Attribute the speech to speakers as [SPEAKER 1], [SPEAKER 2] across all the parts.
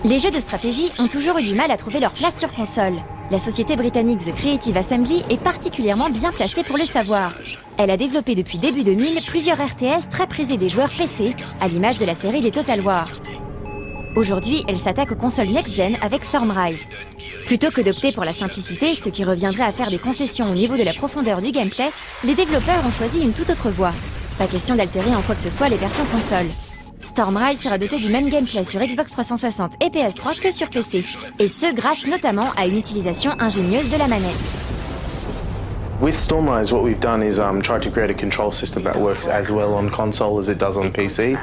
[SPEAKER 1] Les jeux de stratégie ont toujours eu du mal à trouver leur place sur console. La société britannique The Creative Assembly est particulièrement bien placée pour le savoir. Elle a développé depuis début 2000 plusieurs RTS très prisés des joueurs PC, à l'image de la série des Total War. Aujourd'hui, elle s'attaque aux consoles next-gen avec Stormrise. Plutôt que d'opter pour la simplicité, ce qui reviendrait à faire des concessions au niveau de la profondeur du gameplay, les développeurs ont choisi une toute autre voie. Pas question d'altérer en quoi que ce soit les versions console. Stormrise sera doté du même gameplay sur Xbox 360 et PS3 que sur PC, et ce grâce notamment à une utilisation ingénieuse de la manette.
[SPEAKER 2] With Stormrise, what we've done is try to create a control system that works as well on console as it does on PC.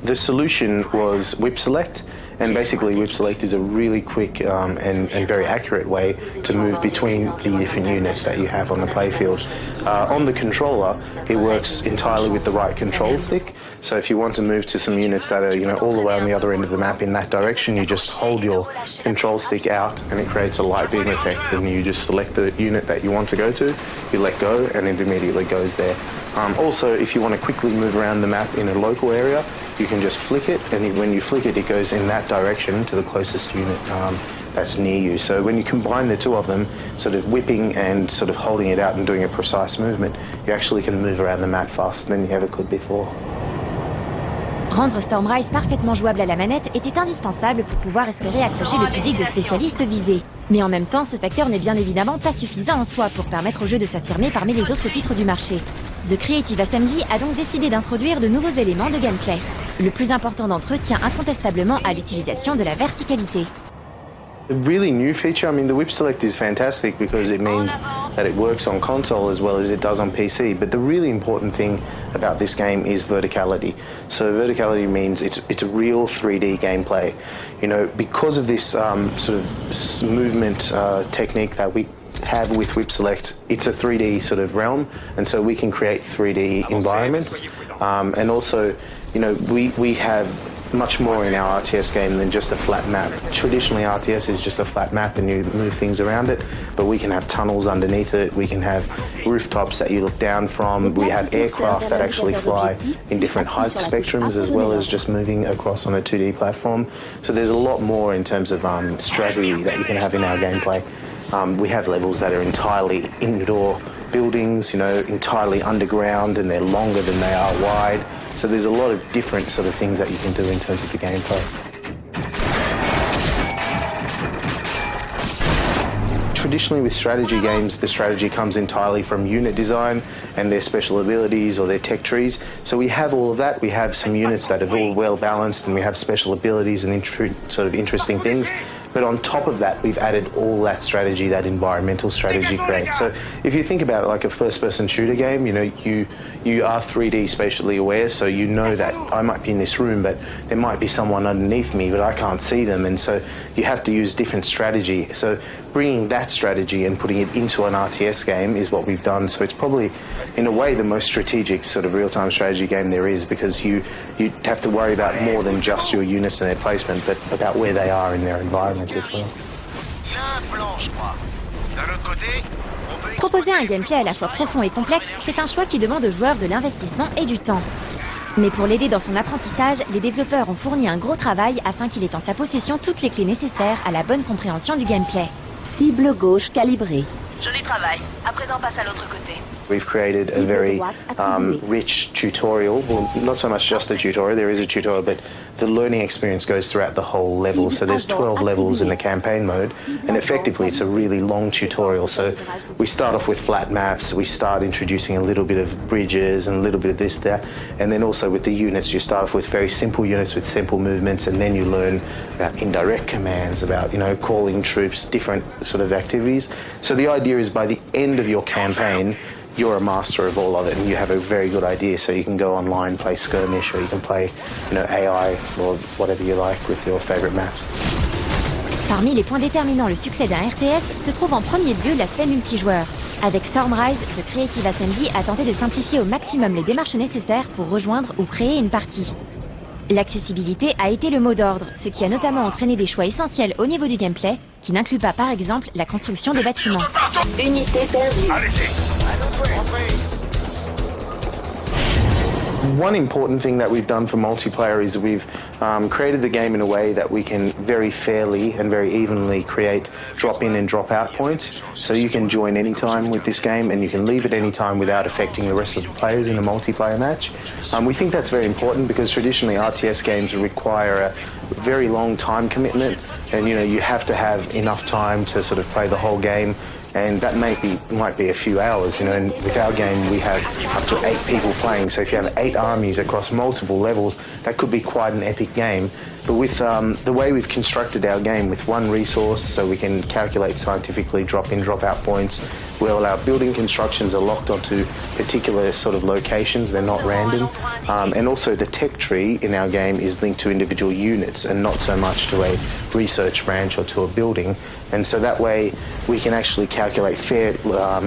[SPEAKER 2] The solution was whip select, and basically whip select is a really quick and very accurate way to move between the different units that you have on the playfield. On the controller, it works entirely with the right control stick. So if you want to move to some units that are, all the way on the other end of the map in that direction, you just hold your control stick out and it creates a light beam effect, and you just select the unit that you want to go to, you let go and it immediately goes there. Also, if you want to quickly move around the map in a local area, you can just flick it, and when you flick it, it goes in that direction to the closest unit that's near you. So when you combine the two of them, sort of whipping and sort of holding it out and doing a precise movement, you actually can move around the map faster than you ever could before.
[SPEAKER 1] Rendre Stormrise parfaitement jouable à la manette était indispensable pour pouvoir espérer accrocher le public de spécialistes visés. Mais en même temps, ce facteur n'est bien évidemment pas suffisant en soi pour permettre au jeu de s'affirmer parmi les autres titres du marché. The Creative Assembly a donc décidé d'introduire de nouveaux éléments de gameplay. Le plus important d'entre eux tient incontestablement à l'utilisation de la verticalité.
[SPEAKER 2] A really new feature, the whip select is fantastic because it means that it works on console as well as it does on PC, but the really important thing about this game is verticality. So verticality means it's a real 3D gameplay. Because of this sort of movement technique that we have with whip select, it's a 3D sort of realm, and so we can create 3D environments. And also, we have much more in our RTS game than just a flat map. Traditionally, RTS is just a flat map and you move things around it, but we can have tunnels underneath it, we can have rooftops that you look down from, we have aircraft that actually fly in different height spectrums as well as just moving across on a 2D platform. So there's a lot more in terms of strategy that you can have in our gameplay. We have levels that are entirely indoor buildings, entirely underground, and they're longer than they are wide. So there's a lot of different sort of things that you can do in terms of the gameplay. Traditionally with strategy games, the strategy comes entirely from unit design and their special abilities or their tech trees. So we have all of that. We have some units that are all well balanced and we have special abilities and sort of interesting things. But on top of that, we've added all that strategy, that environmental strategy creates. So if you think about it like a first-person shooter game, you are 3D spatially aware, so you know that I might be in this room, but there might be someone underneath me, but I can't see them, and so you have to use different strategy. So bringing that strategy and putting it into an RTS game is what we've done. So it's probably, in a way, the most strategic sort of real-time strategy game there is, because you have to worry about more than just your units and their placement, but about where they are in their environment as well.
[SPEAKER 1] Proposer un gameplay à la fois profond et complexe, c'est un choix qui demande au joueur de l'investissement et du temps. Mais pour l'aider dans son apprentissage, les développeurs ont fourni un gros travail afin qu'il ait en sa possession toutes les clés nécessaires à la bonne compréhension du gameplay.
[SPEAKER 3] Cible gauche calibrée.
[SPEAKER 4] Joli travail. À présent, passe à l'autre côté.
[SPEAKER 2] We've created a very rich tutorial, well, not so much just a tutorial, there is a tutorial, but the learning experience goes throughout the whole level. So there's 12 levels in the campaign mode, and effectively it's a really long tutorial. So we start off with flat maps, we start introducing a little bit of bridges and a little bit of this, that, and then also with the units, you start off with very simple units with simple movements, and then you learn about indirect commands, about, calling troops, different sort of activities. So the idea is by the end of your campaign, you're a master of all of it and you have a very good idea, so you can go online, play skirmish, or you can play, AI or whatever you like with your favorite maps.
[SPEAKER 1] Parmi les points déterminant le succès d'un RTS se trouve en premier lieu l'aspect multijoueur. Avec Stormrise, The Creative Assembly a tenté de simplifier au maximum les démarches nécessaires pour rejoindre ou créer une partie. L'accessibilité a été le mot d'ordre, ce qui a notamment entraîné des choix essentiels au niveau du gameplay, qui n'inclut pas par exemple la construction des bâtiments.
[SPEAKER 3] Unité perdue.
[SPEAKER 2] One important thing that we've done for multiplayer is we've created the game in a way that we can very fairly and very evenly create drop-in and drop-out points. So you can join any time with this game and you can leave at any time without affecting the rest of the players in a multiplayer match. We think that's very important because traditionally RTS games require a very long time commitment, and you have to have enough time to sort of play the whole game. And that might be a few hours, and with our game we have up to 8 people playing, so if you have 8 armies across multiple levels, that could be quite an epic game. But with the way we've constructed our game with one resource, so we can calculate scientifically drop-in, drop-out points, well, our building constructions are locked onto particular sort of locations, they're not random, and also the tech tree in our game is linked to individual units and not so much to a research branch or to a building. And so that way we can actually calculate fair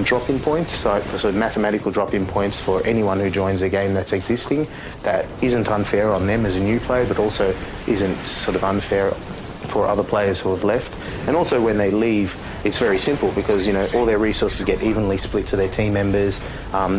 [SPEAKER 2] drop-in points, so mathematical drop-in points for anyone who joins a game that's existing that isn't unfair on them as a new player, but also isn't sort of unfair for other players who have left. And also when they leave, it's very simple because all their resources get evenly split to their team members.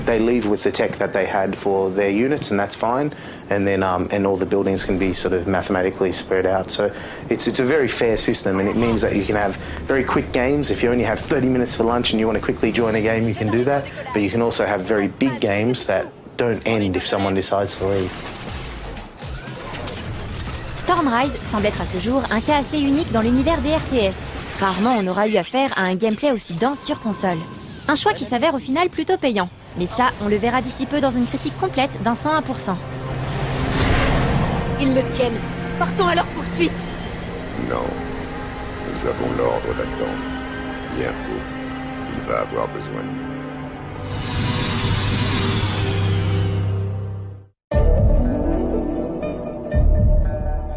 [SPEAKER 2] They leave with the tech that they had for their units, and that's fine. And then and all the buildings can be sort of mathematically spread out. So it's a very fair system, and it means that you can have very quick games. If you only have 30 minutes for lunch and you want to quickly join a game, you can do that. But you can also have very big games that don't end if someone decides to leave.
[SPEAKER 1] Stormrise semble être à ce jour un cas assez unique dans l'univers des RTS. Rarement on aura eu affaire à un gameplay aussi dense sur console. Un choix qui s'avère au final plutôt payant. Mais ça, on le verra d'ici peu dans une critique complète d'un 101%.
[SPEAKER 5] Ils le tiennent. Partons à leur poursuite.
[SPEAKER 6] Non. Nous avons l'ordre d'attendre. Bientôt, il va avoir besoin de nous.